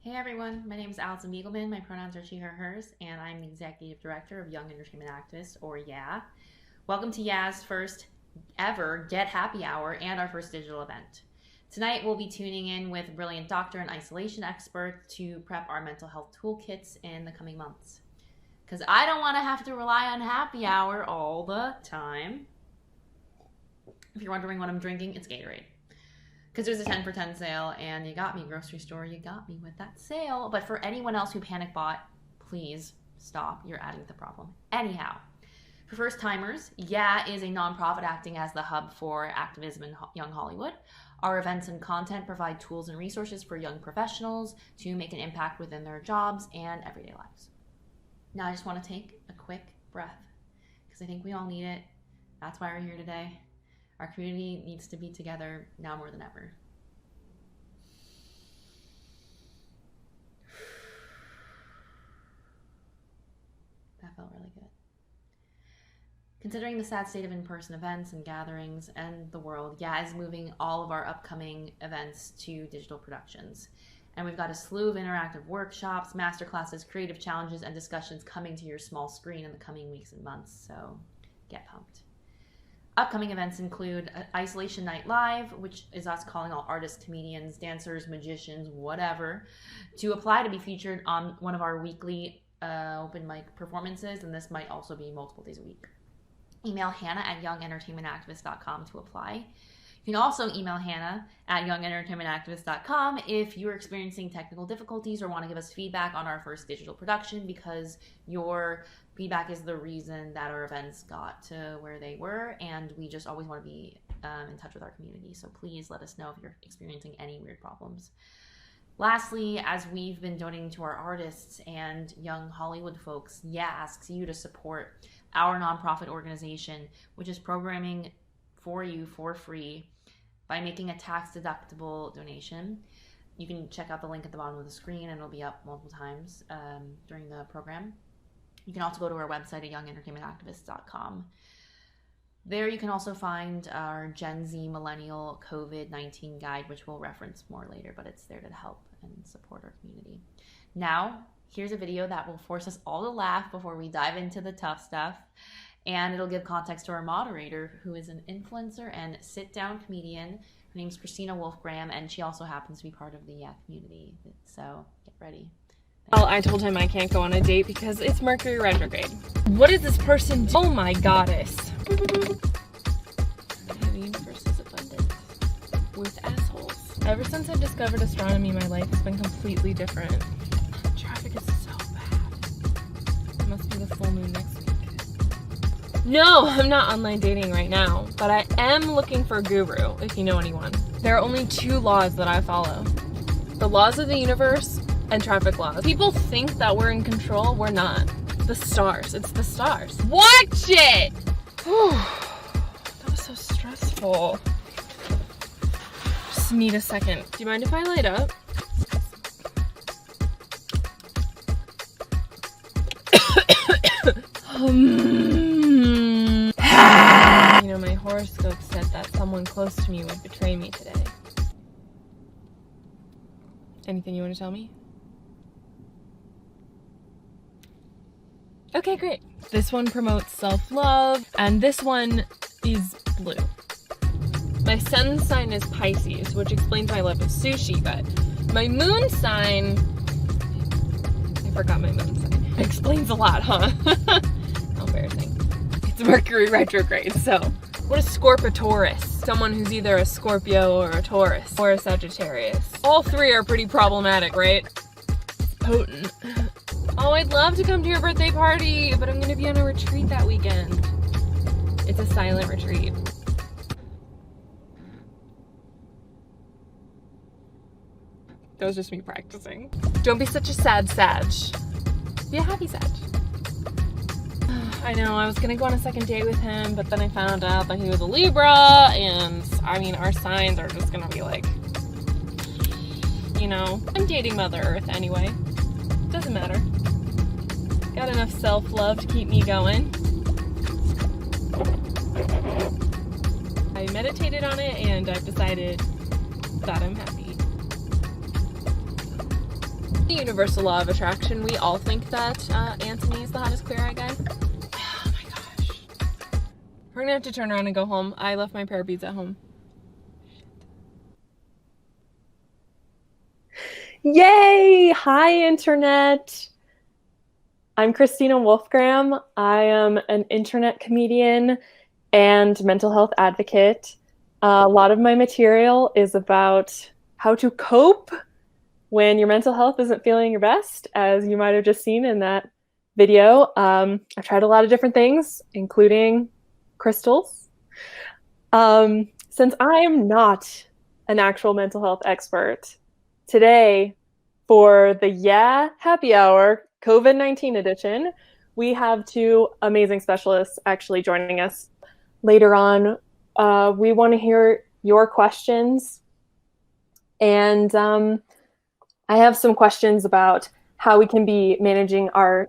Hey everyone, my name is Allison Beagleman. My pronouns are she, her, hers, and I'm the Executive Director of Young Entertainment Activists, or YEA. Welcome to YEA's first ever Get Happy Hour and our first digital event. Tonight we'll be tuning in with a brilliant doctor and isolation expert to prep our mental health toolkits in the coming months. Because I don't want to have to rely on happy hour all the time. If you're wondering what I'm drinking, it's Gatorade. Because there's a 10 for 10 sale, and you got me, grocery store, you got me with that sale. But for anyone else who panic bought, please stop. You're adding to the problem. Anyhow, for first timers, YEA is a nonprofit acting as the hub for activism in young Hollywood. Our events and content provide tools and resources for young professionals to make an impact within their jobs and everyday lives. Now I just want to take a quick breath, because I think we all need it. That's why we're here today. Our community needs to be together now more than ever. That felt really good. Considering the sad state of in-person events and gatherings and the world, YEA is moving all of our upcoming events to digital productions. And we've got a slew of interactive workshops, masterclasses, creative challenges, and discussions coming to your small screen in the coming weeks and months, so get pumped. Upcoming events include Isolation Night Live, which is us calling all artists, comedians, dancers, magicians, whatever, to apply to be featured on one of our weekly open mic performances, and this might also be multiple days a week. Email Hannah at youngentertainmentactivist.com to apply. You can also email Hannah at youngentertainmentactivist.com if you're experiencing technical difficulties or want to give us feedback on our first digital production, because your feedback is the reason that our events got to where they were, and we just always want to be in touch with our community. So please let us know if you're experiencing any weird problems. Lastly, as we've been donating to our artists and young Hollywood folks, YEA asks you to support our nonprofit organization, which is programming for you for free by making a tax-deductible donation. You can check out the link at the bottom of the screen, and it'll be up multiple times during the program. You can also go to our website at youngentertainmentactivist.com. There you can also find our Gen Z Millennial COVID-19 guide, which we'll reference more later, but it's there to help and support our community. Now, here's a video that will force us all to laugh before we dive into the tough stuff. And it'll give context to our moderator, who is an influencer and sit-down comedian. Her name's Christina Wolfgram, and she also happens to be part of the YEA community. So get ready. Well, I told him I can't go on a date because it's Mercury retrograde. What is this person? Oh my goddess. The universe is abundant with assholes. Ever since I've discovered astronomy, my life has been completely different. Traffic is so bad. It must be the full moon next week. No, I'm not online dating right now, but I am looking for a guru, if you know anyone. There are only two laws that I follow. The laws of the universe and traffic laws. People think that we're in control. We're not. The stars. It's the stars. Watch it! Whew. That was so stressful. Just need a second. Do you mind if I light up? You know, my horoscope said that someone close to me would betray me today. Anything you want to tell me? Okay, great. This one promotes self-love, and this one is blue. My sun sign is Pisces, which explains my love of sushi, but my moon sign... I forgot my moon sign. It explains a lot, huh? How embarrassing. It's Mercury retrograde, so... What is Scorpitaurus? Someone who's either a Scorpio or a Taurus or a Sagittarius. All three are pretty problematic, right? It's potent. Oh, I'd love to come to your birthday party, but I'm gonna be on a retreat that weekend. It's a silent retreat. That was just me practicing. Don't be such a sad Sag. Be a happy Sag. I know, I was gonna go on a second date with him, but then I found out that he was a Libra, and I mean, our signs are just gonna be like, you know, I'm dating Mother Earth anyway. Doesn't matter. Got enough self-love to keep me going. I meditated on it, and I've decided that I'm happy. The universal law of attraction. We all think that Anthony is the hottest Queer Eye guy. Oh my gosh. We're gonna have to turn around and go home. I left my pair of beads at home. Yay! Hi, Internet. I'm Christina Wolfgram. I am an internet comedian and mental health advocate. A lot of my material is about how to cope when your mental health isn't feeling your best, as you might have just seen in that video. I've tried a lot of different things, including crystals. Since I am not an actual mental health expert, today, for the YEA Happy Hour COVID-19 edition, we have two amazing specialists actually joining us later on. We want to hear your questions, and I have some questions about how we can be managing our...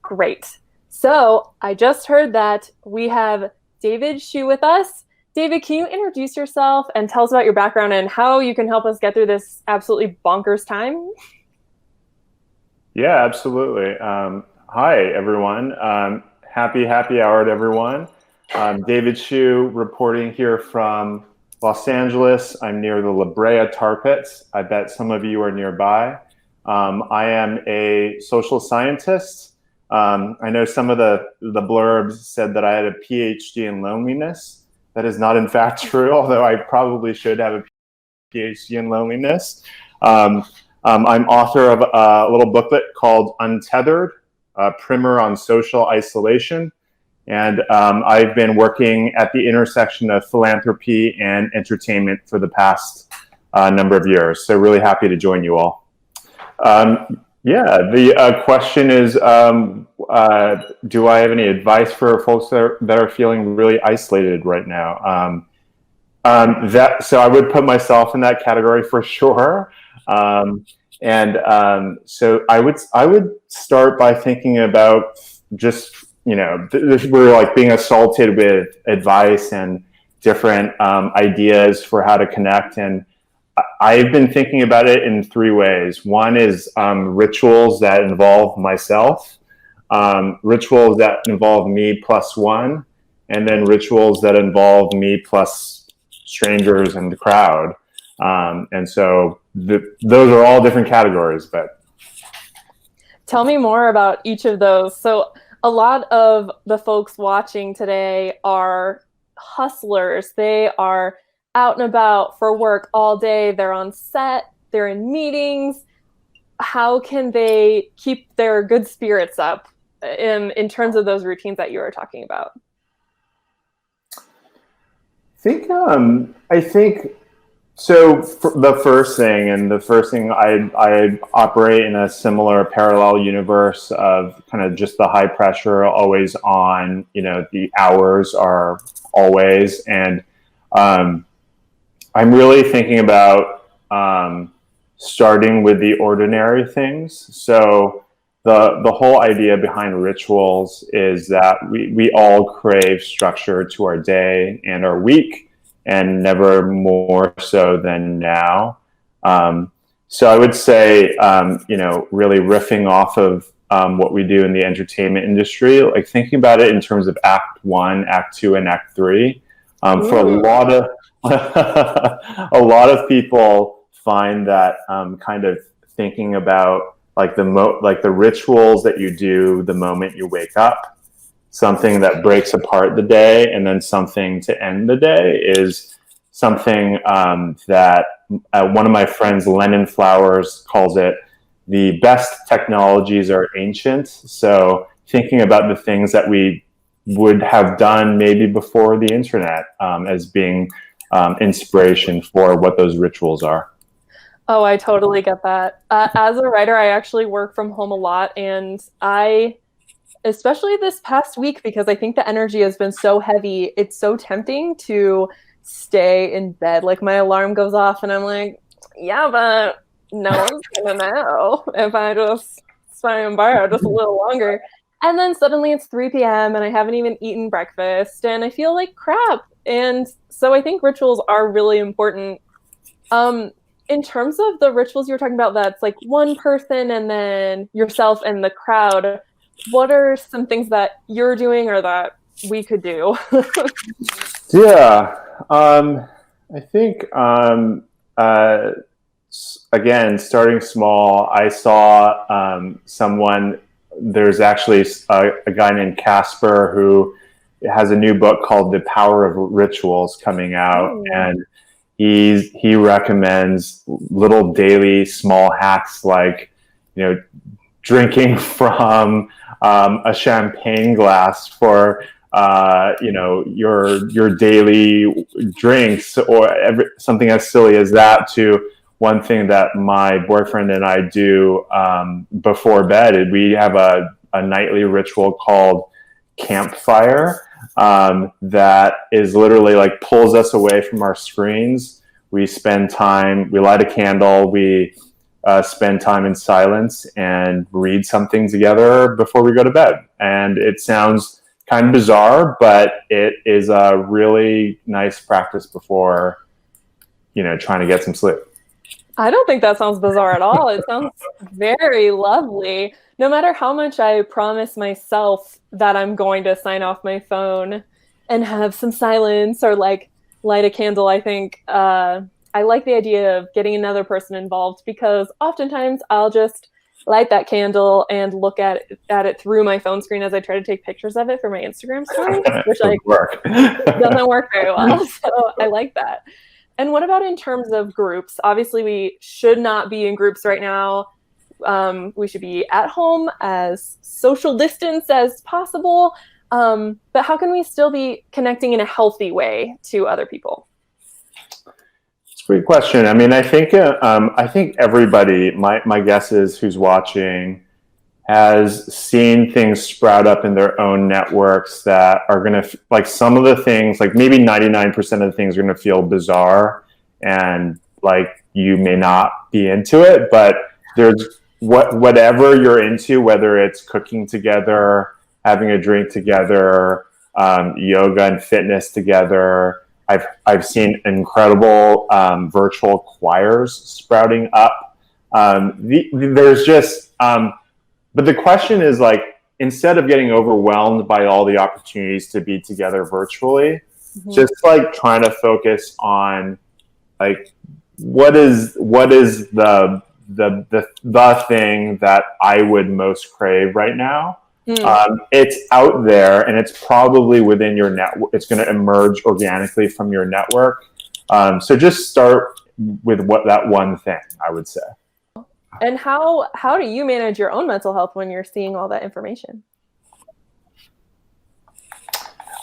Great. So I just heard that we have David Shu with us. David, can you introduce yourself and tell us about your background and how you can help us get through this absolutely bonkers time? Yeah, absolutely. Hi, everyone. Happy hour to everyone. David Shu reporting here from Los Angeles. I'm near the La Brea Tar Pits. I bet some of you are nearby. I am a social scientist. I know some of the blurbs said that I had a PhD in loneliness. That is not in fact true, although I probably should have a PhD in loneliness. I'm author of a little booklet called Untethered, a primer on social isolation. And I've been working at the intersection of philanthropy and entertainment for the past number of years. So really happy to join you all. Yeah, the question is, do I have any advice for folks that are feeling really isolated right now? So I would put myself in that category for sure. So I would start by thinking about just, we're like being assaulted with advice and different ideas for how to connect. And I've been thinking about it in three ways. One is rituals that involve myself, rituals that involve me plus one, and then rituals that involve me plus strangers and the crowd. And so those are all different categories. But tell me more about each of those. So a lot of the folks watching today are hustlers. They are out and about for work all day. They're on set, they're in meetings. How can they keep their good spirits up in terms of those routines that you were talking about? I think so. The first thing I operate in a similar parallel universe of kind of just the high pressure, always on. The hours are always, and I'm really thinking about starting with the ordinary things. So the whole idea behind rituals is that we all crave structure to our day and our week, and never more so than now. So I would say, really riffing off of what we do in the entertainment industry, like thinking about it in terms of Act 1, Act 2, and Act 3. For a lot of people find that kind of thinking about like the rituals that you do the moment you wake up, something that breaks apart the day, and then something to end the day is something that one of my friends, Lennon Flowers, calls it the best technologies are ancient. So thinking about the things that we would have done maybe before the internet as being inspiration for what those rituals are. Oh, I totally get that. As a writer, I actually work from home a lot, and especially this past week, because I think the energy has been so heavy, it's so tempting to stay in bed. Like my alarm goes off and I'm like, yeah, but no one's gonna know if I just stay in bed just a little longer. And then suddenly it's 3 p.m. and I haven't even eaten breakfast and I feel like crap. And so I think rituals are really important. in terms of the rituals you were talking about, that's like one person and then yourself and the crowd, what are some things that you're doing or that we could do? Yeah, I think again, starting small. I saw someone. There's actually a guy named Casper who has a new book called The Power of Rituals coming out, and he recommends little daily small hacks like, drinking from a champagne glass for your daily drinks, or something as silly as that, to one thing that my boyfriend and I do before bed. We have a nightly ritual called campfire that is literally like pulls us away from our screens. We spend time, we light a candle, we spend time in silence and read something together before we go to bed. And it sounds kind of bizarre, but it is a really nice practice before, trying to get some sleep. I don't think that sounds bizarre at all. It sounds very lovely. No matter how much I promise myself that I'm going to sign off my phone and have some silence or like light a candle, I think I like the idea of getting another person involved, because oftentimes I'll just light that candle and look at it through my phone screen as I try to take pictures of it for my Instagram story, which doesn't work very well. So I like that. And what about in terms of groups? Obviously, we should not be in groups right now. We should be at home, as social distance as possible. But how can we still be connecting in a healthy way to other people? It's a great question. I mean, I think everybody, my guess is, who's watching, has seen things sprout up in their own networks that are going to, like, some of the things, like maybe 99% of the things are going to feel bizarre and like you may not be into it, but there's whatever you're into, whether it's cooking together, having a drink together, yoga and fitness together. I've seen incredible virtual choirs sprouting up. There's just but the question is, like, instead of getting overwhelmed by all the opportunities to be together virtually, just like trying to focus on like what is the thing that I would most crave right now. It's out there, and it's probably within your network. It's going to emerge organically from your network. So just start with that one thing, I would say. And how do you manage your own mental health when you're seeing all that information?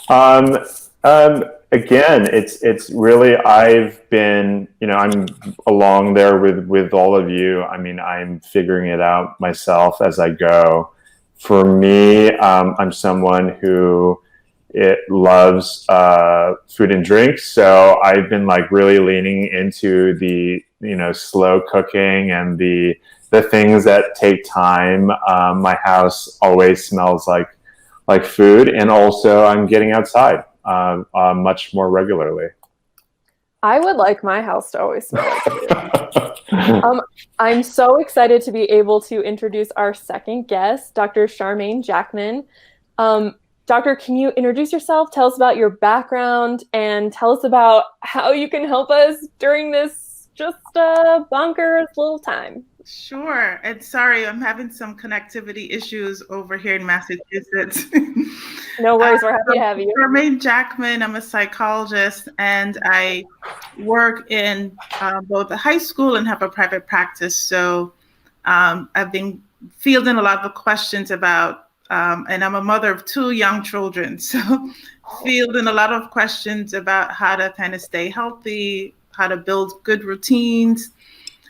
Again, it's really, I've been, I'm along there with all of you. I mean, I'm figuring it out myself as I go. For me, I'm someone who loves food and drinks, so I've been like really leaning into the slow cooking and the things that take time. My house always smells like food, and also I'm getting outside much more regularly. I would like my house to always smell like food. I'm so excited to be able to introduce our second guest, Dr. Charmaine Jackman. Doctor, can you introduce yourself, tell us about your background, and tell us about how you can help us during this just bonkers little time? Sure. And sorry, I'm having some connectivity issues over here in Massachusetts. No worries, we're happy to have you. Charmaine Jackman, I'm a psychologist, and I work in both a high school and have a private practice. So I've been fielding a lot of questions about, and I'm a mother of 2 young children, so fielding a lot of questions about how to kind of stay healthy, how to build good routines,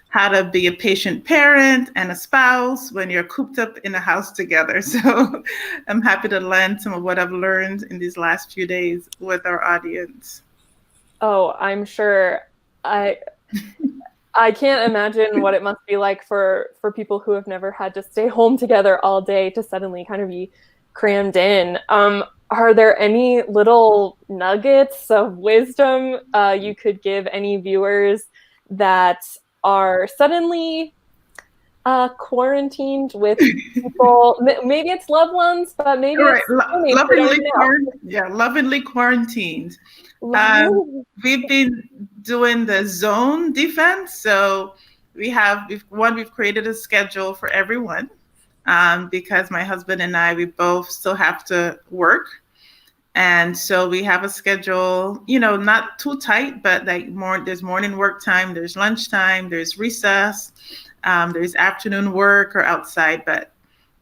how to be a patient parent and a spouse when you're cooped up in a house together. So I'm happy to lend some of what I've learned in these last few days with our audience. Oh, I'm sure. I can't imagine what it must be like for people who have never had to stay home together all day to suddenly kind of be crammed in. Are there any little nuggets of wisdom you could give any viewers that are suddenly quarantined with people. Maybe it's loved ones, but maybe it's lovingly quarantined. We've been doing the zone defense, so we've created a schedule for everyone, because my husband and I, we both still have to work. And so we have a schedule, not too tight, but there's morning work time, there's lunchtime, there's recess, there's afternoon work or outside. But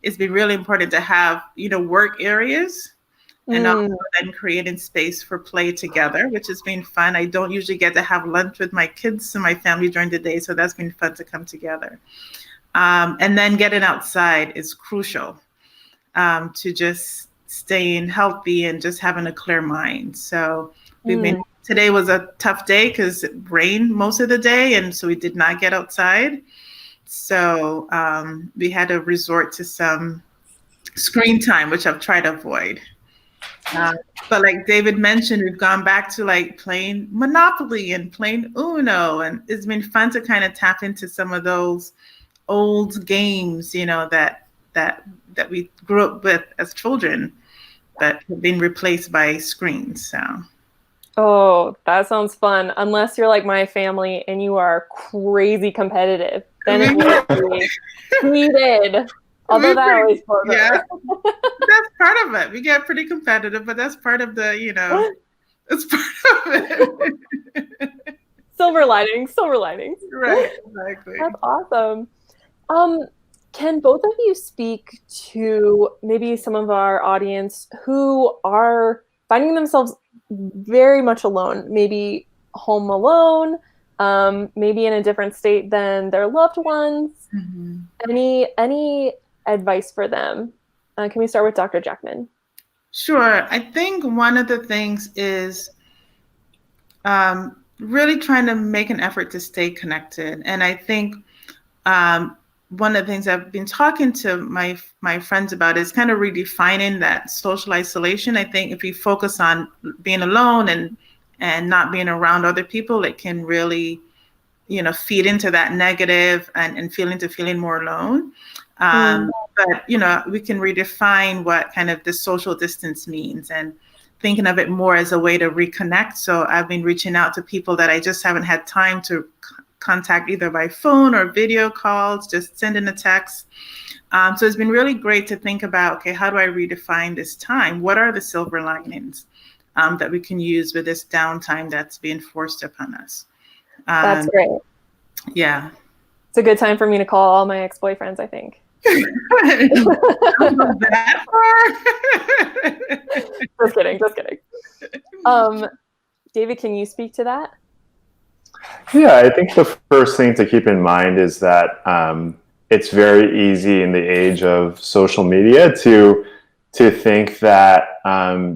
it's been really important to have, work areas and also then creating space for play together, which has been fun. I don't usually get to have lunch with my kids and my family during the day, so that's been fun to come together. And then getting outside is crucial to just staying healthy and just having a clear mind. So today was a tough day because it rained most of the day, and so we did not get outside. So we had to resort to some screen time, which I've tried to avoid. But like David mentioned, we've gone back to like playing Monopoly and playing Uno, and it's been fun to kind of tap into some of those old games, that we grew up with as children, but have been replaced by screens. So. Oh, that sounds fun. Unless you're like my family and you are crazy competitive, then it will be heated. Although that always goes over. Yeah, that's part of it. We get pretty competitive, but that's part of the, it's part of it. Silver linings. Right, exactly. That's awesome. Can both of you speak to maybe some of our audience who are finding themselves very much alone, maybe home alone, maybe in a different state than their loved ones? Mm-hmm. Any advice for them? Can we start with Dr. Jackman? Sure. I think one of the things is really trying to make an effort to stay connected. And I think one of the things I've been talking to my friends about is kind of redefining that social isolation. I think if we focus on being alone and not being around other people, it can really, feed into that negative and feeling more alone. But, we can redefine what kind of the social distance means and thinking of it more as a way to reconnect. So I've been reaching out to people that I just haven't had time to contact either by phone or video calls, just sending a text. So it's been really great to think about, okay, how do I redefine this time? What are the silver linings that we can use with this downtime that's being forced upon us? That's great. Yeah. It's a good time for me to call all my ex-boyfriends, I think. That far? Just kidding. David, can you speak to that? Yeah, I think the first thing to keep in mind is that it's very easy in the age of social media to think that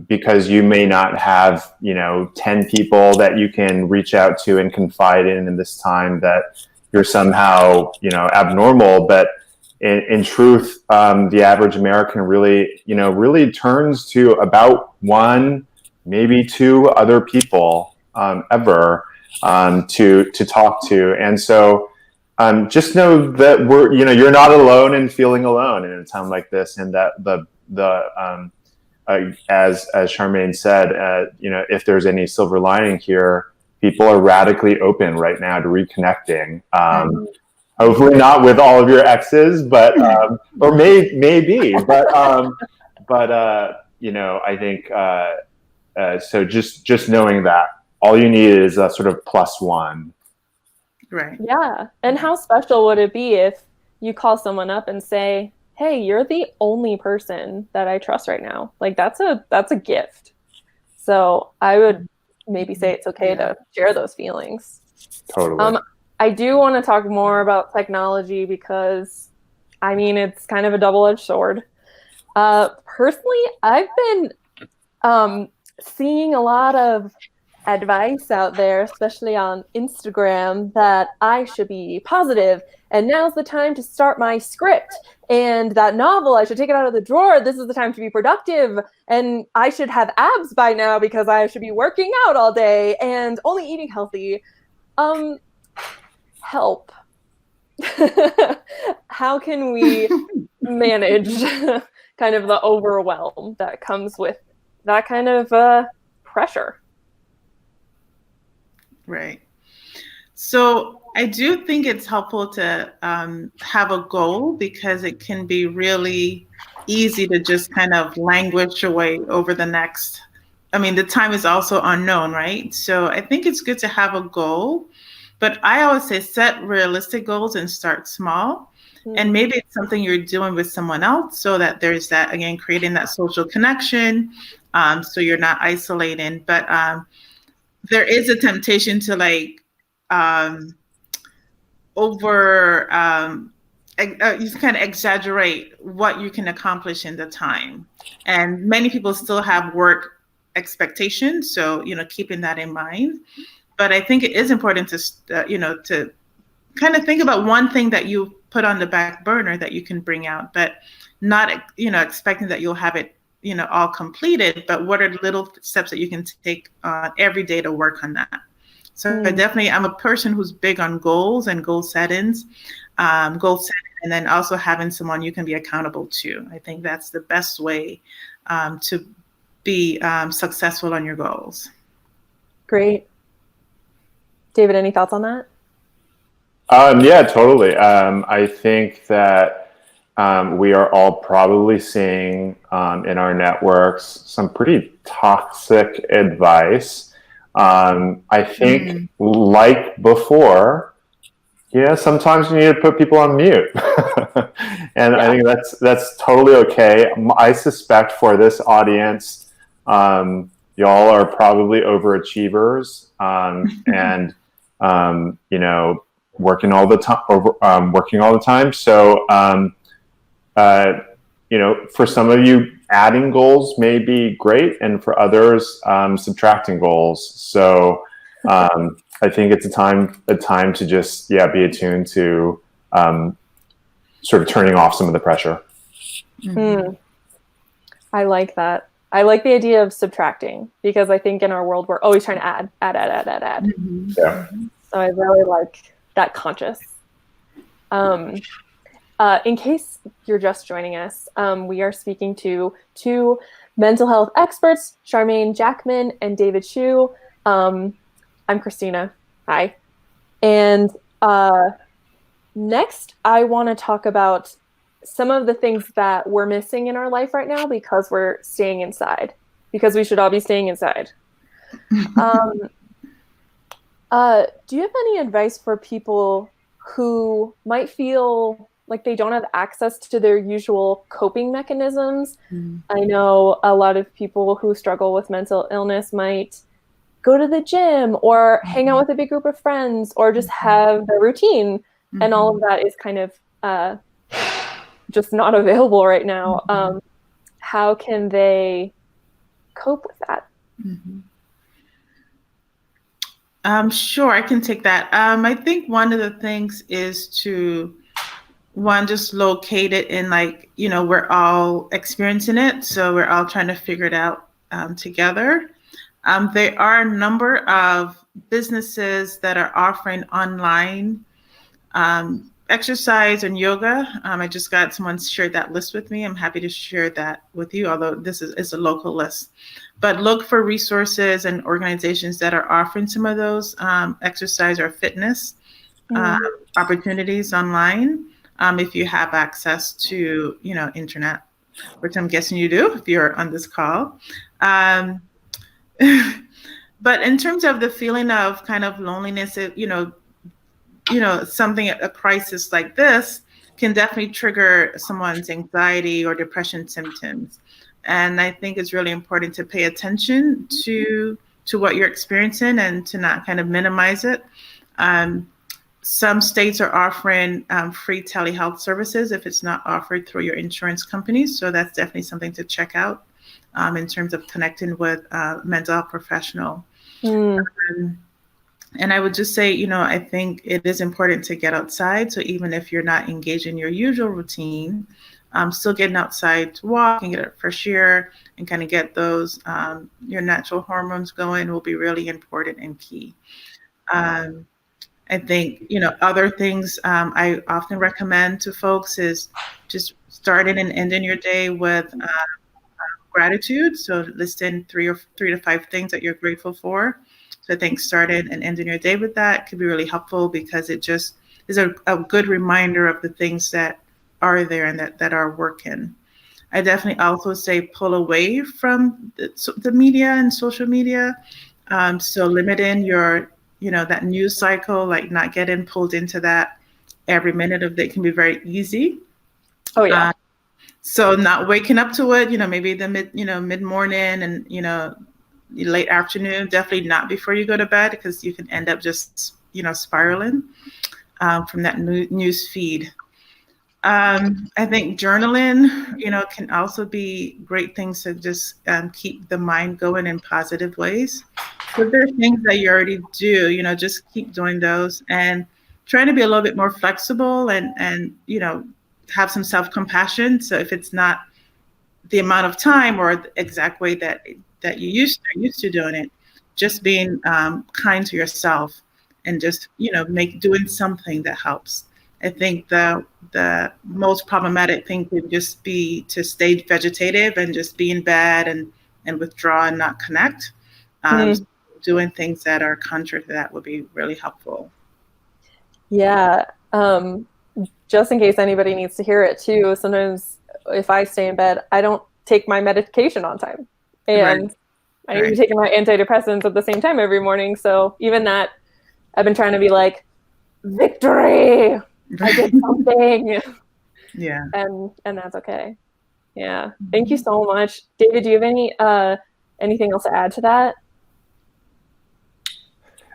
because you may not have 10 people that you can reach out to and confide in this time, that you're somehow abnormal. But in truth, the average American really turns to about one, maybe two other people ever to talk to. And so just know that you're not alone in feeling alone in a time like this, and that as Charmaine said, if there's any silver lining here, people are radically open right now to reconnecting. Hopefully not with all of your exes, but or maybe, but I think so. Just knowing that all you need is a sort of +1. Right. Yeah. And how special would it be if you call someone up and say, "Hey, you're the only person that I trust right now." Like that's a gift. So I would maybe say it's okay to share those feelings. Totally. I do want to talk more about technology because, it's kind of a double-edged sword. Personally, I've been seeing a lot of advice out there, especially on Instagram, that I should be positive and now's the time to start my script, and that novel, I should take it out of the drawer. This is the time to be productive, and I should have abs by now because I should be working out all day and only eating healthy. help. How can we manage kind of the overwhelm that comes with that kind of pressure? Right. So I do think it's helpful to have a goal, because it can be really easy to just kind of languish away over the next. I mean, the time is also unknown, right? So I think it's good to have a goal, but I always say set realistic goals and start small. And maybe it's something you're doing with someone else, so that there's that, again, creating that social connection, so you're not isolating. But there is a temptation to like you kind of exaggerate what you can accomplish in the time. And many people still have work expectations, so keeping that in mind. But I think it is important to to kind of think about one thing that you put on the back burner that you can bring out, but not expecting that you'll have it all completed. But what are the little steps that you can take every day to work on that? So I'm a person who's big on goals and goal settings, and then also having someone you can be accountable to. I think that's the best way to be successful on your goals. Great. David, any thoughts on that? Yeah, totally. I think that we are all probably seeing in our networks some pretty toxic advice. I think, like before, sometimes you need to put people on mute. And I think that's totally okay. I suspect for this audience, y'all are probably overachievers, and working all the time. So for some of you, adding goals may be great, and for others, subtracting goals. So I think it's a time to just be attuned to sort of turning off some of the pressure. I like that. I like the idea of subtracting, because I think in our world we're always trying to add. Yeah. So I really like that conscious. In case you're just joining us, we are speaking to two mental health experts, Charmaine Jackman and David Shu. I'm Christina. Hi. And next, I want to talk about some of the things that we're missing in our life right now because we're staying inside, because we should all be staying inside. Do you have any advice for people who might feel like they don't have access to their usual coping mechanisms? I know a lot of people who struggle with mental illness might go to the gym or hang out with a big group of friends or just have their routine. And all of that is kind of just not available right now. How can they cope with that? Sure, I can take that. I think one of the things is to just locate it in, like, we're all experiencing it. So we're all trying to figure it out together. There are a number of businesses that are offering online exercise and yoga. I just got someone shared that list with me. I'm happy to share that with you, although this is a local list. But look for resources and organizations that are offering some of those exercise or fitness opportunities online, if you have access to internet, which I'm guessing you do if you're on this call. But in terms of the feeling of kind of loneliness, something, a crisis like this can definitely trigger someone's anxiety or depression symptoms. And I think it's really important to pay attention to what you're experiencing and to not kind of minimize it. Some states are offering free telehealth services if it's not offered through your insurance companies. So that's definitely something to check out in terms of connecting with a mental health professional. And I would just say, I think it is important to get outside. So even if you're not engaged in your usual routine, still getting outside to walk and get fresh air and kind of get those, your natural hormones going will be really important and key. I think, other things I often recommend to folks is just starting and ending your day with gratitude. So listing three to five things that you're grateful for. So I think starting and ending your day with that could be really helpful, because it just is a good reminder of the things that are there and that are working. I definitely also say pull away from the media and social media. So limiting your, that news cycle, like not getting pulled into that every minute of it can be very easy. Oh yeah. So not waking up to it, maybe the mid morning and, late afternoon, definitely not before you go to bed, because you can end up just, spiraling from that news feed. I think journaling, can also be great things to just keep the mind going in positive ways. So there are things that you already do, just keep doing those and trying to be a little bit more flexible and have some self-compassion. So if it's not the amount of time or the exact way that you used to doing it, just being kind to yourself and just, doing something that helps. I think the most problematic thing would just be to stay vegetative and just be in bed and withdraw and not connect. Doing things that are contrary to that would be really helpful. Yeah. Just in case anybody needs to hear it too, sometimes if I stay in bed, I don't take my medication on time. And I need to be taking my antidepressants at the same time every morning. So even that, I've been trying to be like, victory! I did something. Yeah. And that's okay. Yeah. Thank you so much. David, do you have anything else to add to that?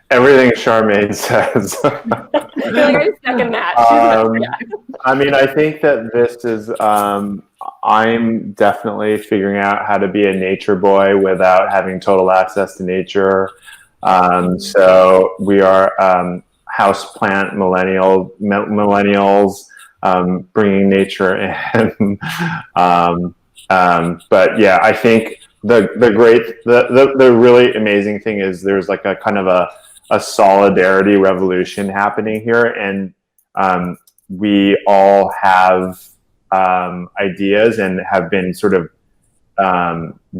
Everything Charmaine says. I feel like I second that. I mean, I think that this is, I'm definitely figuring out how to be a nature boy without having total access to nature. So we are houseplant millennials, bringing nature in. But yeah, I think the really amazing thing is there's like a kind of a solidarity revolution happening here, and we all have ideas and have been sort of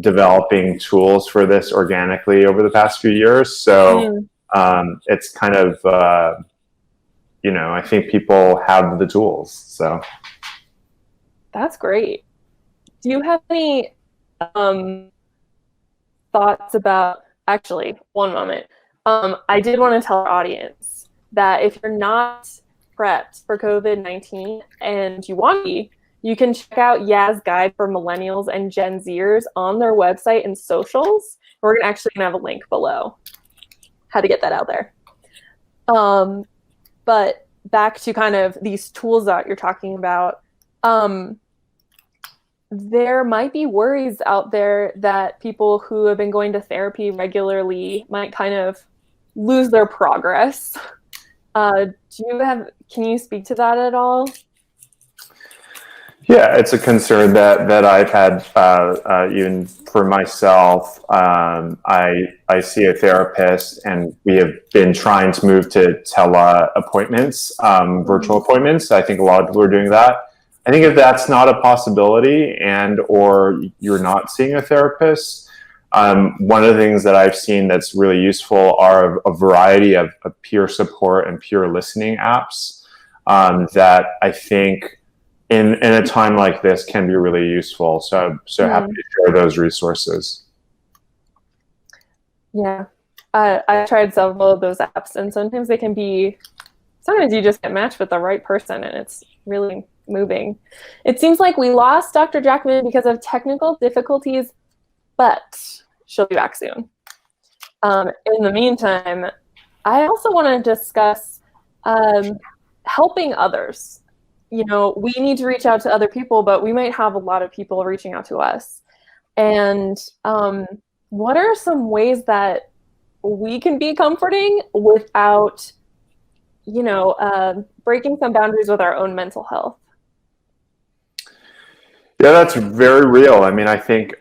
developing tools for this organically over the past few years. So it's kind of I think people have the tools. So that's great. Do you have any thoughts about, actually, one moment. I did want to tell our audience that if you're not prepped for COVID-19 and you want to be, you can check out YEA's guide for millennials and Gen Zers on their website and socials. We're actually going to have a link below. How to get that out there. But back to kind of these tools that you're talking about. There might be worries out there that people who have been going to therapy regularly might kind of lose their progress. Can you speak to that at all? Yeah, it's a concern that I've had even for myself. I see a therapist, and we have been trying to move to tele appointments, virtual appointments. I think a lot of people are doing that. I think if that's not a possibility or you're not seeing a therapist, one of the things that I've seen that's really useful are a variety of peer support and peer listening apps that I think in a time like this can be really useful. So happy to share those resources. Yeah, I tried several of those apps, and sometimes you just get matched with the right person, and it's really moving. It seems like we lost Dr. Jackman because of technical difficulties, but she'll be back soon. In the meantime, I also want to discuss helping others. We need to reach out to other people, but we might have a lot of people reaching out to us. And what are some ways that we can be comforting without, breaking some boundaries with our own mental health? Yeah, that's very real. I mean, I think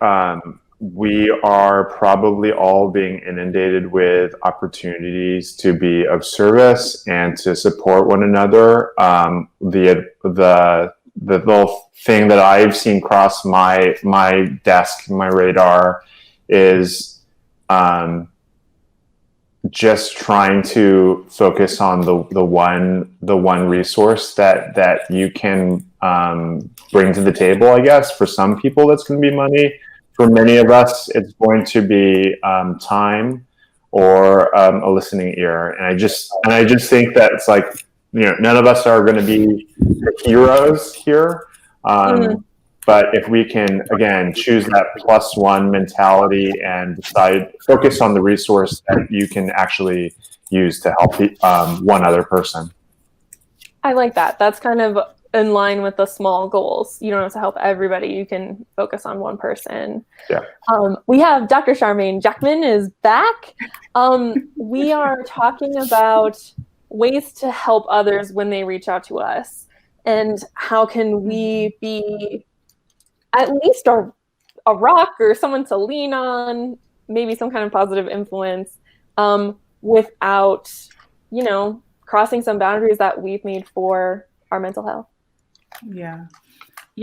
we are probably all being inundated with opportunities to be of service and to support one another. The little thing that I've seen cross my desk, my radar, is just trying to focus on the one resource that you can bring to the table. I guess for some people that's going to be money. For many of us, it's going to be time or a listening ear, and I just think that it's like, none of us are going to be the heroes here, but if we can again choose that +1 mentality and focus on the resource that you can actually use to help one other person. I like that. That's kind of in line with the small goals. You don't have to help everybody. You can focus on one person. Yeah. We have Dr. Charmaine Jackman is back. We are talking about ways to help others when they reach out to us, and how can we be at least a rock or someone to lean on, maybe some kind of positive influence, without, crossing some boundaries that we've made for our mental health. Yeah,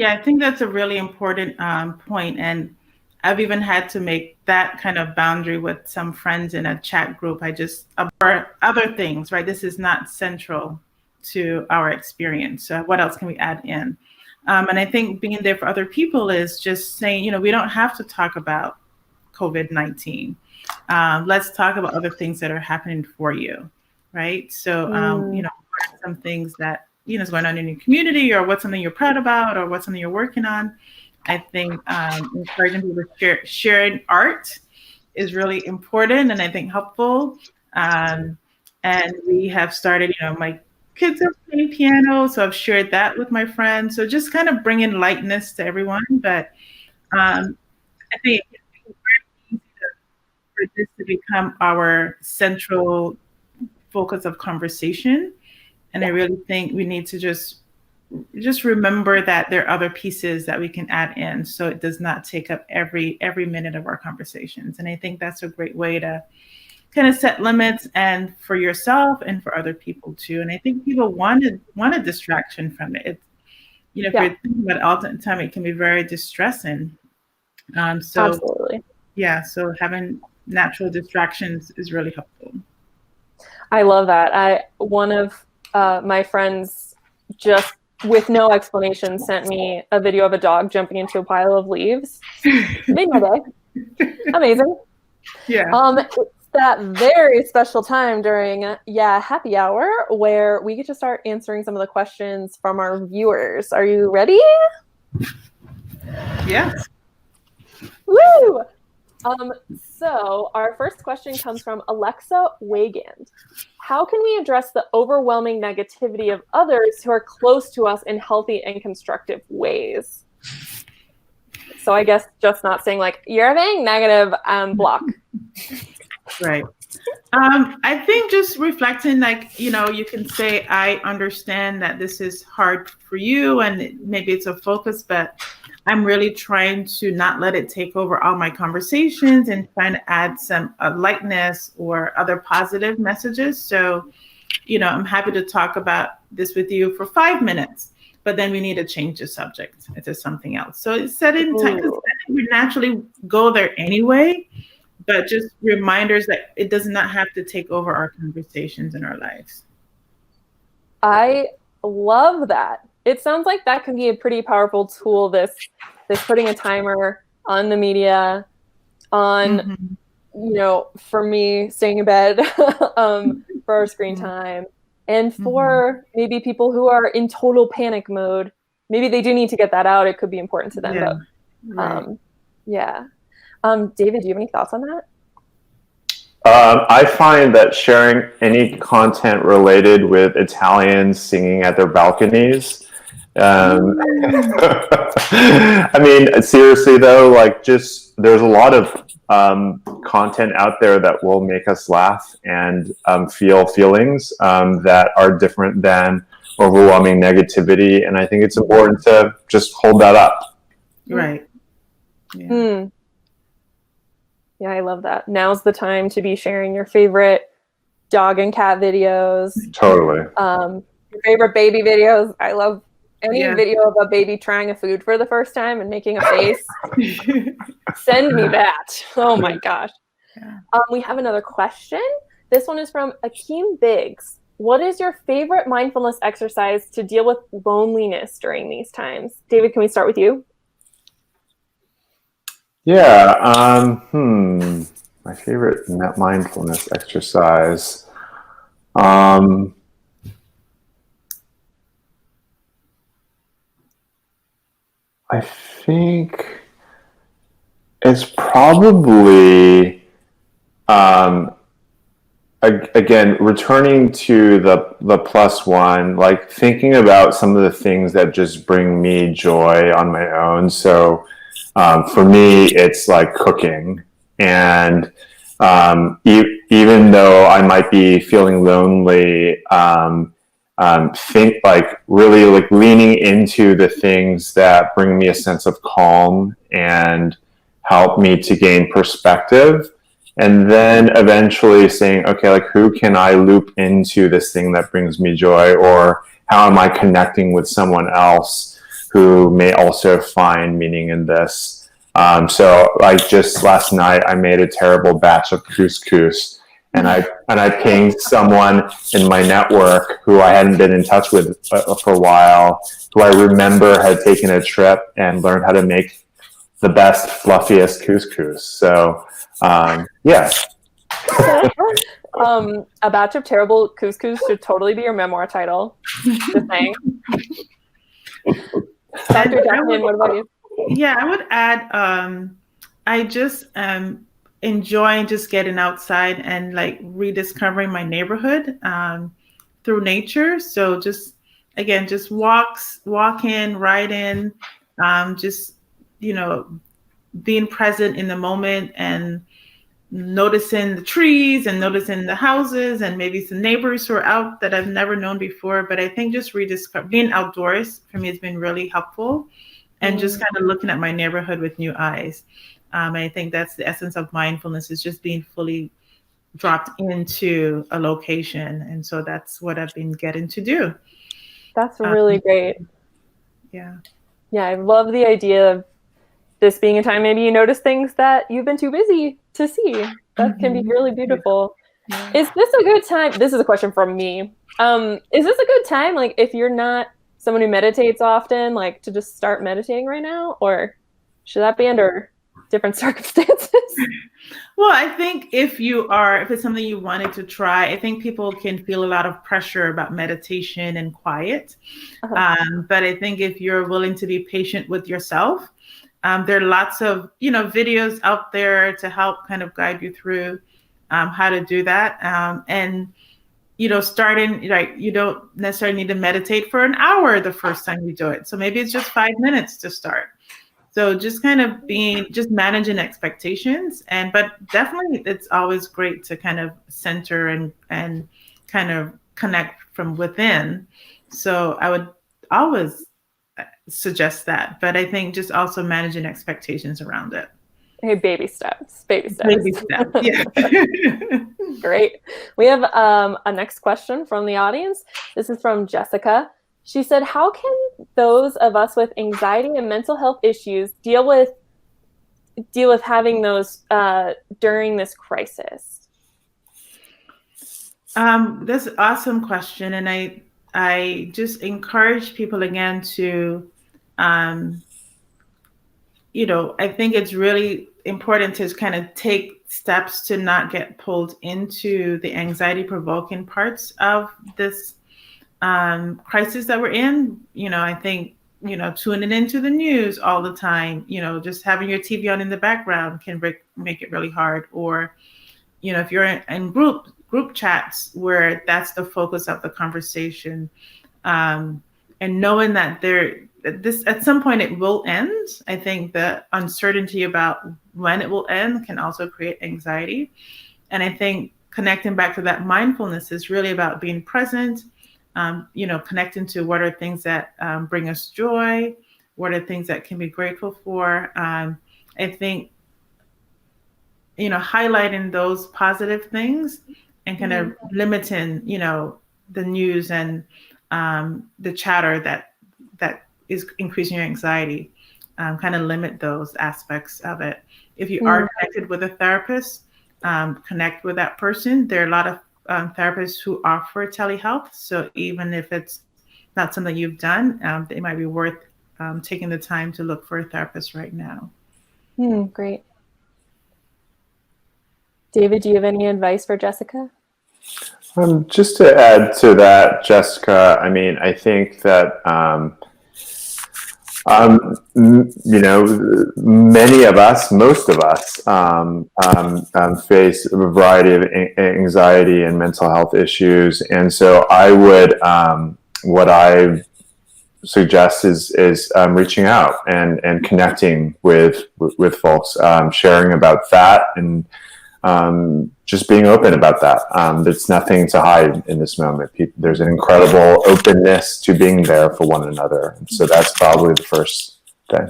I think that's a really important point. And I've even had to make that kind of boundary with some friends in a chat group. Or other things, right? This is not central to our experience. So what else can we add in? And I think being there for other people is just saying, we don't have to talk about COVID-19. Let's talk about other things that are happening for you, right? So, what are some things that, is going on in your community, or what's something you're proud about, or what's something you're working on. I think encouraging people to sharing art is really important and I think helpful. And we have started, my kids are playing piano, so I've shared that with my friends. So just kind of bringing lightness to everyone. But I think it's very easy for this to become our central focus of conversation. And I really think we need to just remember that there are other pieces that we can add in, so it does not take up every minute of our conversations. And I think that's a great way to kind of set limits, and for yourself and for other people too. And I think people want a distraction from it. It's, if you're thinking about it all the time, it can be very distressing. So absolutely. Yeah, so having natural distractions is really helpful. I love that. One of my friends, just with no explanation, sent me a video of a dog jumping into a pile of leaves. Made my day. Amazing. Yeah. It's that very special time during happy hour where we get to start answering some of the questions from our viewers. Are you ready? Yes. Woo! So our first question comes from Alexa Wagand. How can we address the overwhelming negativity of others who are close to us in healthy and constructive ways? So I guess just not saying like, you're being negative, block. Right. I think just reflecting, like, you can say, I understand that this is hard for you and maybe it's a focus, but I'm really trying to not let it take over all my conversations and trying to add some lightness or other positive messages. So, I'm happy to talk about this with you for 5 minutes, but then we need to change the subject into something else. So it's setting time, because I think we naturally go there anyway, but just reminders that it does not have to take over our conversations in our lives. I love that. It sounds like that can be a pretty powerful tool, this putting a timer on the media, on, for me, staying in bed, for our screen time, and for maybe people who are in total panic mode. Maybe they do need to get that out. It could be important to them. David, do you have any thoughts on that? I find that sharing any content related with Italians singing at their balconies. I mean, seriously though, like, just there's a lot of content out there that will make us laugh and feel feelings that are different than overwhelming negativity. And I think it's important to just hold that up. Right. Yeah. Yeah, I love that. Now's the time to be sharing your favorite dog and cat videos. Totally. Your favorite baby videos. I love any Yeah. video of a baby trying a food for the first time and making a face. Send me that. Oh my gosh. Yeah. We have another question. This one is from Akeem Biggs. What is your favorite mindfulness exercise to deal with loneliness during these times? David, can we start with you? Yeah. My favorite mindfulness exercise. I think it's probably again returning to the plus one, like thinking about some of the things that just bring me joy on my own. So for me, it's like cooking, and even though I might be feeling lonely, think like really like leaning into the things that bring me a sense of calm and help me to gain perspective, and then eventually saying, okay, like who can I loop into this thing that brings me joy, or how am I connecting with someone else who may also find meaning in this. So like just last night I made a terrible batch of couscous, and I pinged someone in my network who I hadn't been in touch with for a while, who I remember had taken a trip and learned how to make the best, fluffiest couscous. So, yeah. A batch of terrible couscous should totally be your memoir title. Just saying. Dr. Jackman, what about you? Yeah, I would add, I just enjoy just getting outside and like rediscovering my neighborhood through nature. So just, again, just walking, riding, just, being present in the moment and noticing the trees and noticing the houses and maybe some neighbors who are out that I've never known before. But I think just being outdoors for me has been really helpful, and just kind of looking at my neighborhood with new eyes. I think that's the essence of mindfulness, is just being fully dropped into a location. And so that's what I've been getting to do. That's really great. Yeah. Yeah, I love the idea of this being a time maybe you notice things that you've been too busy to see. That can be really beautiful. Yeah. Is this a good time? This is a question from me. Is this a good time, like if you're not someone who meditates often, like to just start meditating right now? Or should that be under different circumstances? Well, I think if it's something you wanted to try, I think people can feel a lot of pressure about meditation and quiet. But I think if you're willing to be patient with yourself, there are lots of, videos out there to help kind of guide you through how to do that. And, starting, like, you don't necessarily need to meditate for an hour the first time you do it. So maybe it's just 5 minutes to start. So just kind of just managing expectations. But definitely it's always great to kind of center and kind of connect from within. So I would always suggest that, but I think just also managing expectations around it. Hey, baby steps. Yeah. Great. We have a next question from the audience. This is from Jessica. She said, how can those of us with anxiety and mental health issues deal with having those during this crisis? That's an awesome question. And I just encourage people again to, I think it's really important to kind of take steps to not get pulled into the anxiety provoking parts of this crisis that we're in. I think, tuning into the news all the time, just having your TV on in the background can make it really hard. Or, if you're in group chats where that's the focus of the conversation, and knowing that this at some point it will end. I think the uncertainty about when it will end can also create anxiety. And I think connecting back to that mindfulness is really about being present, connecting to what are things that bring us joy, what are things that can be grateful for. I think highlighting those positive things and kind of limiting, the news and the chatter that is increasing your anxiety. Kind of limit those aspects of it. If you are connected with a therapist, connect with that person. There are a lot of therapists who offer telehealth. So even if it's not something you've done, it might be worth taking the time to look for a therapist right now. Great. David, do you have any advice for Jessica? Just to add to that, Jessica, I mean, I think that, many of us, most of us, face a variety of anxiety and mental health issues. And so I would, what I suggest is reaching out and connecting with folks, sharing about that, and just being open about that. There's nothing to hide in this moment. There's an incredible openness to being there for one another. And so that's probably the first thing.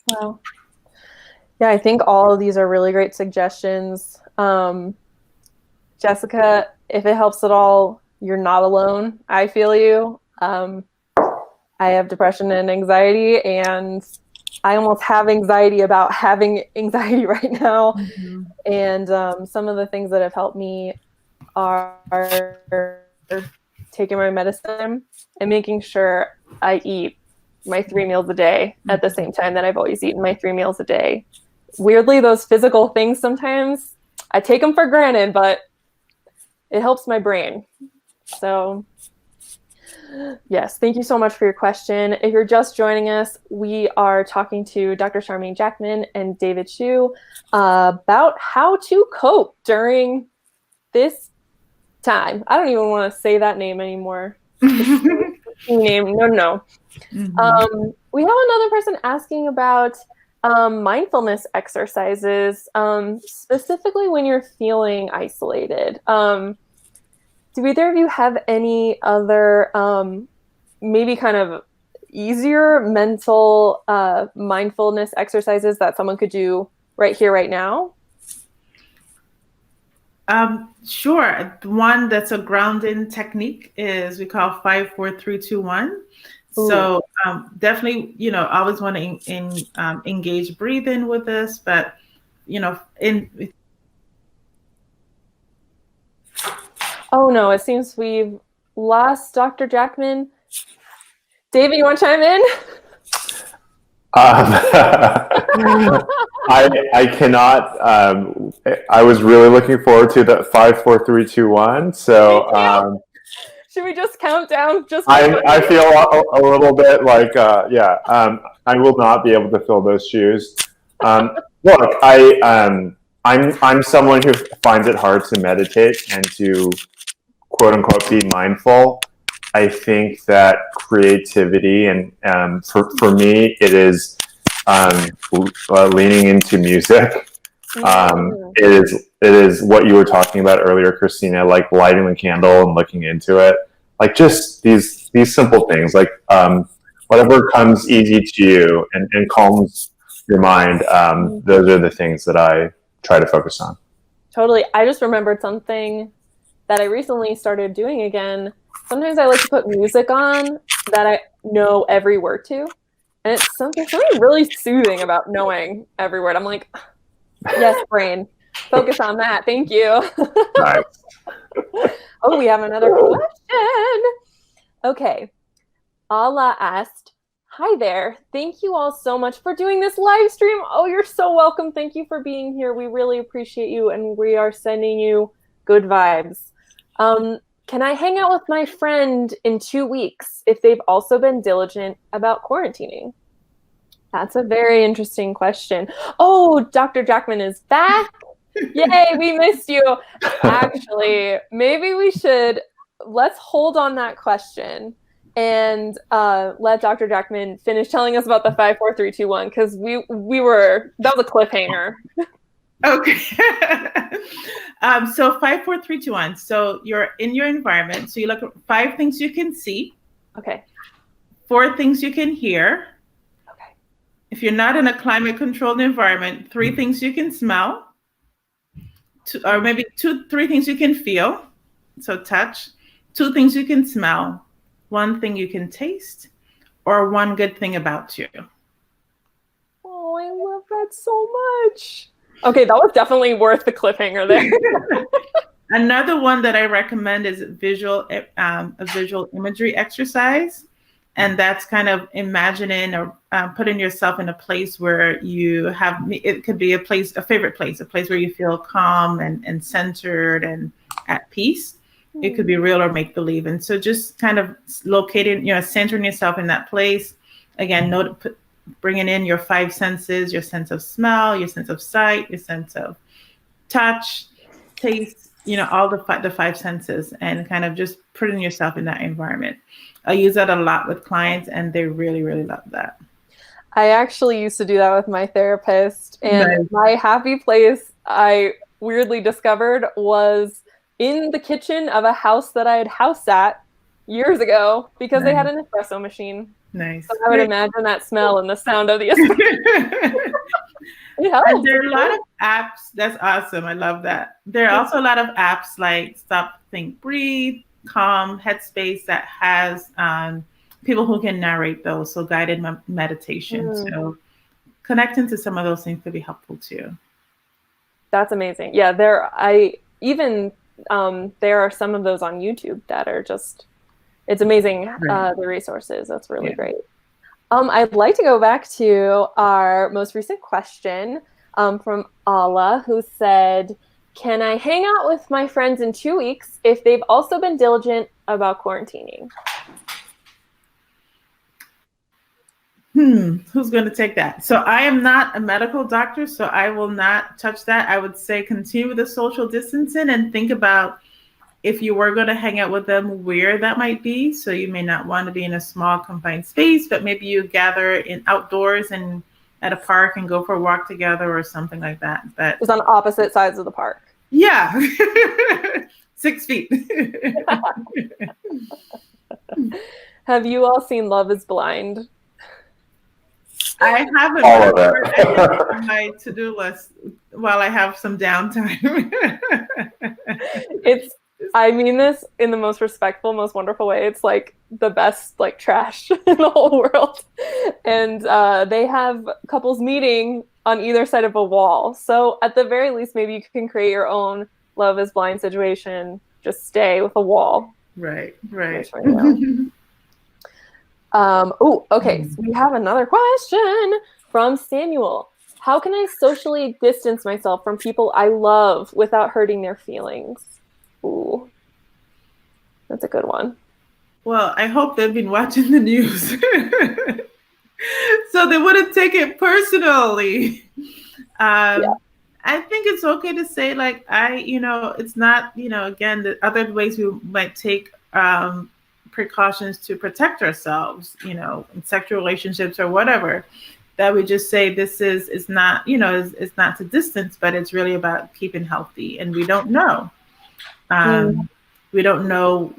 Wow. Yeah, I think all of these are really great suggestions. Jessica, if it helps at all, you're not alone. I feel you. I have depression and anxiety, and I almost have anxiety about having anxiety right now. Mm-hmm. And some of the things that have helped me are taking my medicine and making sure I eat my 3 meals a day at the same time that I've always eaten my 3 meals a day. Weirdly, those physical things, sometimes I take them for granted, but it helps my brain. So yes, thank you so much for your question. If you're just joining us, we are talking to Dr. Charmaine Jackman and David Hsu about how to cope during this time. I don't even want to say that name anymore. Name, no. Mm-hmm. We have another person asking about mindfulness exercises, specifically when you're feeling isolated. Do either of you have any other maybe kind of easier mental mindfulness exercises that someone could do right here, right now? Sure. One that's a grounding technique is we call 5, 4, 3, 2, 1. So definitely, I always want to engage breathing with this, but Oh no, it seems we've lost Dr. Jackman. David, you want to chime in? I cannot. I was really looking forward to the 5, 4, 3, 2, 1. So should we just count down? I feel a little bit like I will not be able to fill those shoes. Look, I'm someone who finds it hard to meditate and to quote unquote be mindful. I think that creativity and for me it is leaning into music. It is what you were talking about earlier, Christina, like lighting the candle and looking into it. Like just these simple things, like whatever comes easy to you and calms your mind. Those are the things that I try to focus on. Totally. I just remembered something that I recently started doing again. Sometimes I like to put music on that I know every word to. And it's something really soothing about knowing every word. I'm like, yes, brain, focus on that. Thank you. Nice. Oh, we have another question. Okay. Allah asked, hi there. Thank you all so much for doing this live stream. Oh, you're so welcome. Thank you for being here. We really appreciate you, and we are sending you good vibes. Can I hang out with my friend in 2 weeks if they've also been diligent about quarantining? That's a very interesting question. Oh, Dr. Jackman is back. Yay, we missed you. Actually, maybe let's hold on that question and let Dr. Jackman finish telling us about the 5, 4, 3, 2, 1, because that was a cliffhanger. Okay. So 5, 4, 3, 2, 1. So you're in your environment. So you look at 5 things you can see. Okay. 4 things you can hear. Okay. If you're not in a climate controlled environment, 3 things you can smell. or maybe 3 things you can feel. So touch, 2 things you can smell, 1 thing you can taste, or 1 good thing about you. Oh, I love that so much. Okay, that was definitely worth the cliffhanger there. Another one that I recommend is a visual imagery exercise. And that's kind of imagining or putting yourself in a place where you have, it could be a favorite place, a place where you feel calm and centered and at peace. It could be real or make believe. And so just kind of locating, centering yourself in that place. Again, bringing in your 5 senses, your sense of smell, your sense of sight, your sense of touch, taste, all the 5 senses, and kind of just putting yourself in that environment. I use that a lot with clients, and they really, really love that. I actually used to do that with my therapist, and my happy place I weirdly discovered was in the kitchen of a house that I had house sat years ago because they had an espresso machine. Nice. So I would imagine that smell and the sound of the espresso. And there are a lot of apps. That's awesome. I love that. There are also a lot of apps like Stop, Think, Breathe, Calm, Headspace that has people who can narrate those. So guided meditation. So connecting to some of those things could be helpful too. That's amazing. Yeah, there are some of those on YouTube that are just, it's amazing, the resources. That's really great. I'd like to go back to our most recent question from Ala, who said, can I hang out with my friends in 2 weeks if they've also been diligent about quarantining? Who's going to take that? So I am not a medical doctor, so I will not touch that. I would say continue with the social distancing and think about if you were going to hang out with them, where that might be. So you may not want to be in a small confined space, but maybe you gather in outdoors and at a park and go for a walk together or something like that. But it's on opposite sides of the park. Yeah. 6 feet. Have you all seen Love is Blind? I haven't. All of it. On my to-do list while I have some downtime. I mean this in the most respectful, most wonderful way. It's like the best like trash in the whole world. And they have couples meeting on either side of a wall. So at the very least, maybe you can create your own Love is Blind situation. Just stay with a wall. Right. Okay. So we have another question from Samuel. How can I socially distance myself from people I love without hurting their feelings? Ooh, that's a good one. Well, I hope they've been watching the news. So they wouldn't take it personally. I think it's okay to say like, it's not, again, the other ways we might take precautions to protect ourselves, in sexual relationships or whatever, that we just say this is not, it's not to distance, but it's really about keeping healthy. And we don't know. We don't know,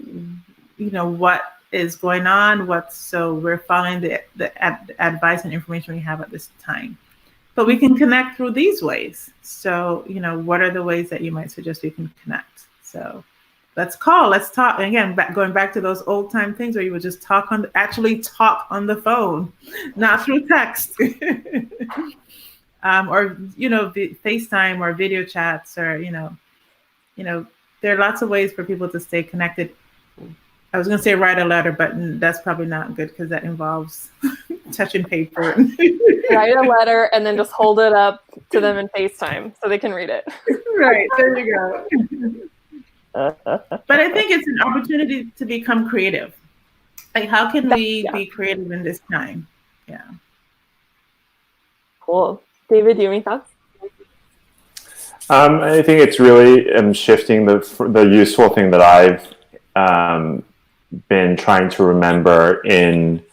what is going on. So we're following the advice and information we have at this time. But we can connect through these ways. So, what are the ways that you might suggest we can connect? So let's talk. And again, going back to those old time things where you would just actually talk on the phone, not through text. Or, FaceTime or video chats or, there are lots of ways for people to stay connected. I was going to say write a letter, but that's probably not good because that involves touching paper. Write a letter and then just hold it up to them in FaceTime so they can read it. Right, there you go. But I think it's an opportunity to become creative. Like, how can we be creative in this time? Yeah. Cool. David, do you have any thoughts? I think it's really shifting the useful thing that I've been trying to remember in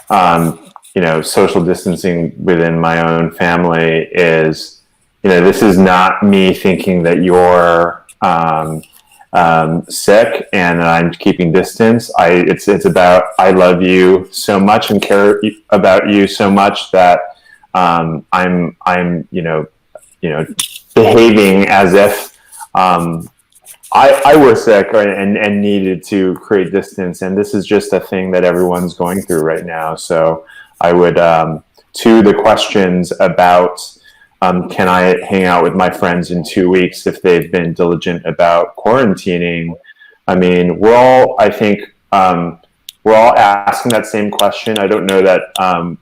social distancing within my own family is this is not me thinking that you're sick and I'm keeping distance. It's about I love you so much and care about you so much that I'm behaving as if I was sick and needed to create distance, and this is just a thing that everyone's going through right now. So I would, to the questions about can I hang out with my friends in 2 weeks if they've been diligent about quarantining? I mean, I think we're all asking that same question. I don't know that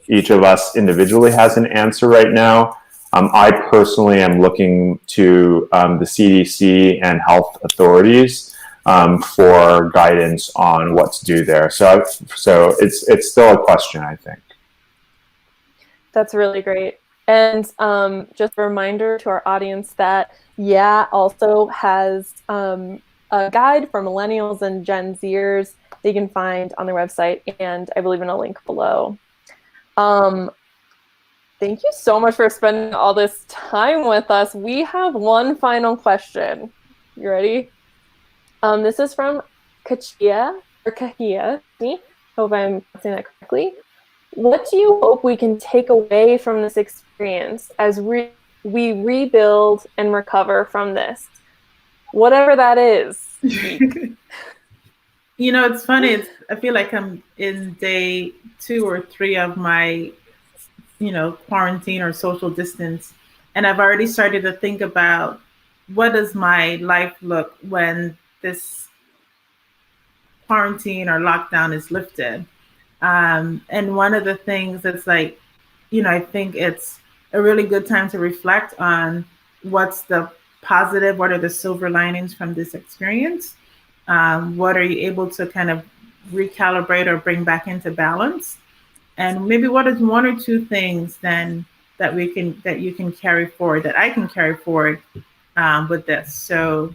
each of us individually has an answer right now. I personally am looking to the CDC and health authorities for guidance on what to do there. So it's still a question, I think. That's really great. And just a reminder to our audience that YEA also has a guide for millennials and Gen Zers that you can find on their website, and I believe in a link below. Thank you so much for spending all this time with us. We have one final question. You ready? This is from Kahia. Hope I'm saying that correctly. What do you hope we can take away from this experience as we rebuild and recover from this? Whatever that is. You know, it's funny. I feel like I'm in day 2 or 3 of my, quarantine or social distance. And I've already started to think about what does my life look when this quarantine or lockdown is lifted. And one of the things that's like, I think it's a really good time to reflect on what's the positive, what are the silver linings from this experience? What are you able to kind of recalibrate or bring back into balance? And maybe what is 1 or 2 things then that you can carry forward, that I can carry forward with this. So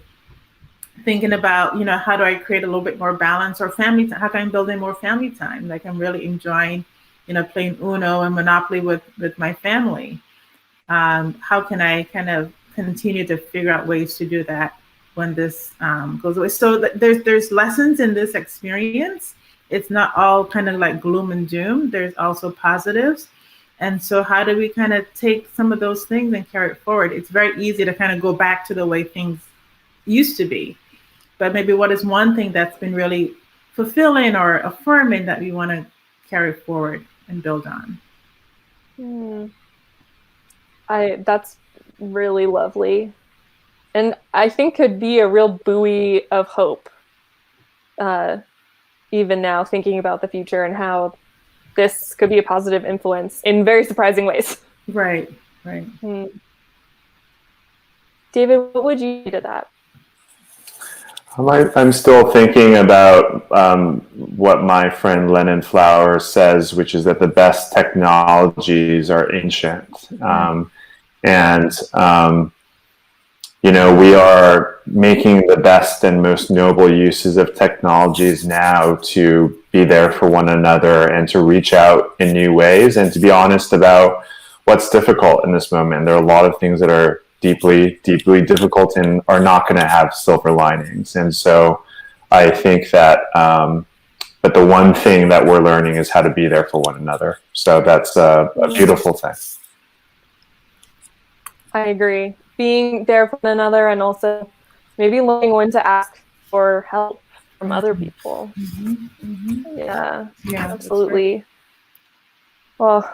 thinking about, how do I create a little bit more balance or family time? How can I build in more family time? Like I'm really enjoying, playing Uno and Monopoly with my family. How can I kind of continue to figure out ways to do that when this goes away? So there's lessons in this experience. It's not all kind of like gloom and doom. There's also positives. And so how do we kind of take some of those things and carry it forward? It's very easy to kind of go back to the way things used to be. But maybe what is one thing that's been really fulfilling or affirming that we want to carry forward and build on? That's really lovely. And I think could be a real buoy of hope. Even now, thinking about the future and how this could be a positive influence in very surprising ways. Right. David, what would you do to that? I'm still thinking about what my friend Lennon Flower says, which is that the best technologies are ancient. We are making the best and most noble uses of technologies now to be there for one another and to reach out in new ways and to be honest about what's difficult in this moment. There are a lot of things that are deeply, deeply difficult and are not going to have silver linings. And so I think that but the one thing that we're learning is how to be there for one another. So that's a beautiful thing. I agree. Being there for one another and also maybe learning when to ask for help from other people. Yeah, absolutely. Right.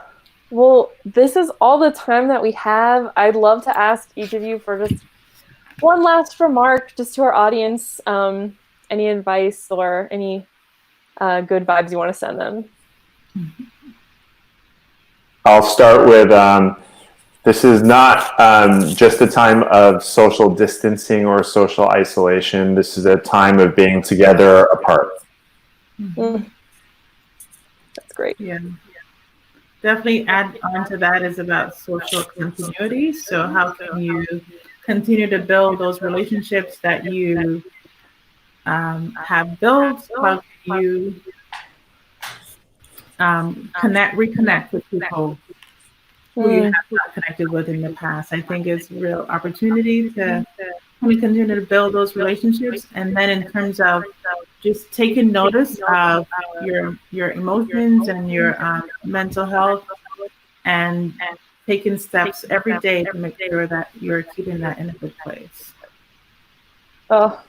Well, this is all the time that we have. I'd love to ask each of you for just one last remark just to our audience. Any advice or any good vibes you want to send them? I'll start with this is not just a time of social distancing or social isolation. This is a time of being together apart. That's great. Yeah. Definitely add on to that is about social continuity. So how can you continue to build those relationships that you have built? How can you reconnect with people who you have not connected with in the past? I think it's a real opportunity to continue to build those relationships. And then in terms of just taking notice of your emotions and your mental health and taking steps every day to make sure that you're keeping that in a good place. Oh,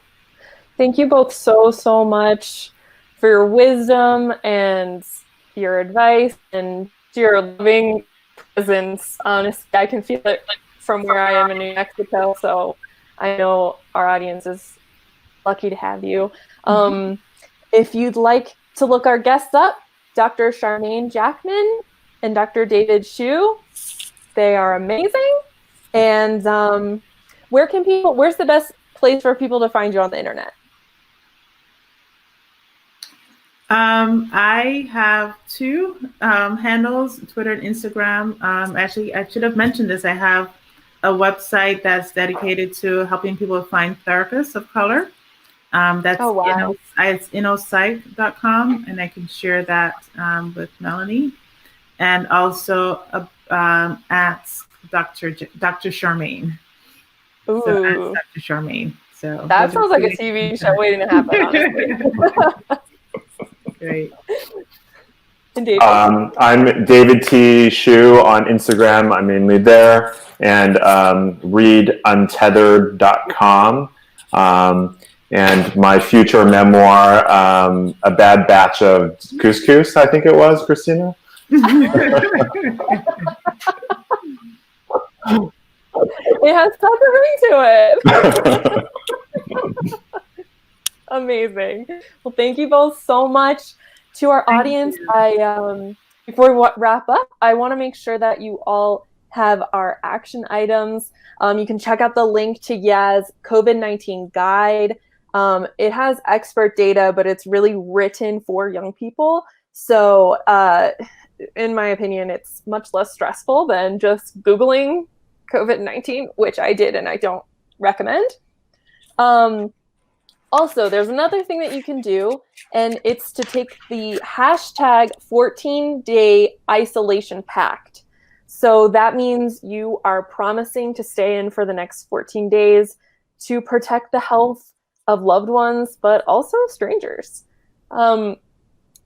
thank you both so much for your wisdom and your advice and your loving presence. Honestly, I can feel it from where I am in New Mexico, so I know our audience is lucky to have you. If you'd like to look our guests up, Dr. Charmaine Jackman and Dr. David Shu, they are amazing. And where's the best place for people to find you on the internet? I have two handles, Twitter and Instagram. Actually, I should have mentioned this. I have a website that's dedicated to helping people find therapists of color. That's it's innopsych.com, and I can share that with Melanie. And also at Dr. Charmaine. Ooh. So at Dr. Charmaine. So that sounds like a TV show waiting to happen, honestly. Great. I'm David T. Shu on Instagram. I'm mainly there. And readuntethered.com. And my future memoir, A Bad Batch of Couscous, I think it was, Christina? It has such a ring to it. Amazing. Well, thank you both so much. To our audience, before we wrap up, I want to make sure that you all have our action items. You can check out the link to YEA's COVID-19 guide. It has expert data, but it's really written for young people. So in my opinion, it's much less stressful than just Googling COVID-19, which I did and I don't recommend. Also, there's another thing that you can do, and it's to take the hashtag 14-day isolation pact. So that means you are promising to stay in for the next 14 days to protect the health of loved ones, but also strangers. And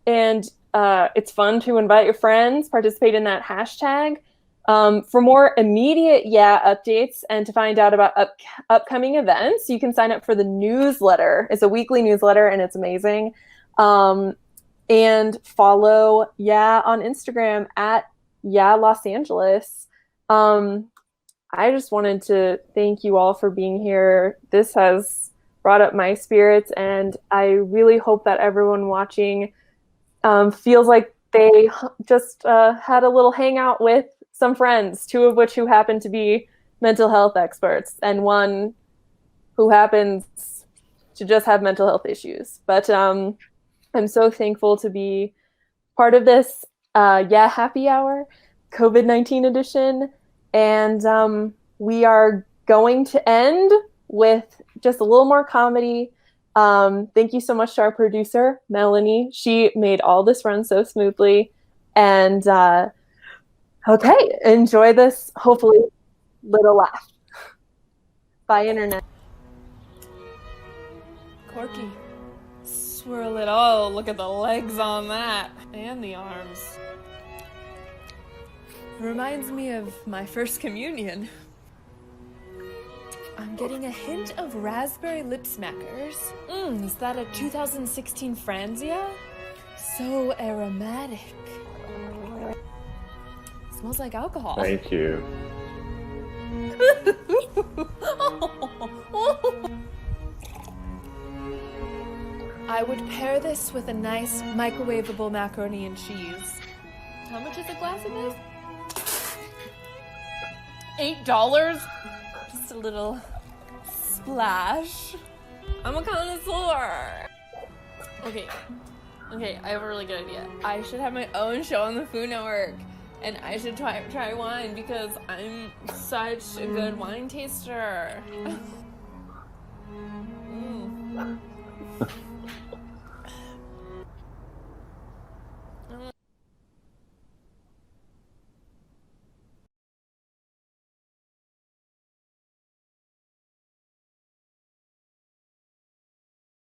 it's fun to invite your friends, participate in that hashtag. For more immediate YEA updates and to find out about upcoming events, you can sign up for the newsletter. It's a weekly newsletter and it's amazing. And follow YEA on Instagram at YEA Los Angeles. I just wanted to thank you all for being here. This has brought up my spirits, and I really hope that everyone watching feels like they just had a little hangout with some friends, two of which who happen to be mental health experts, and one who happens to just have mental health issues. But I'm so thankful to be part of this YEA Happy Hour, COVID-19 edition. And we are going to end with just a little more comedy. Thank you so much to our producer, Melanie. She made all this run so smoothly. And okay, enjoy this, hopefully, little laugh. Bye, Internet. Corky. Swirl it all. Look at the legs on that. And the arms. Reminds me of my first communion. I'm getting a hint of raspberry lip smackers. Is that a 2016 Franzia? So aromatic. Smells like alcohol. Thank you. I would pair this with a nice microwavable macaroni and cheese. How much is a glass of this? $8? Just a little splash. I'm a connoisseur. Okay, I have a really good idea. I should have my own show on the Food Network. And I should try wine because I'm such a good wine taster.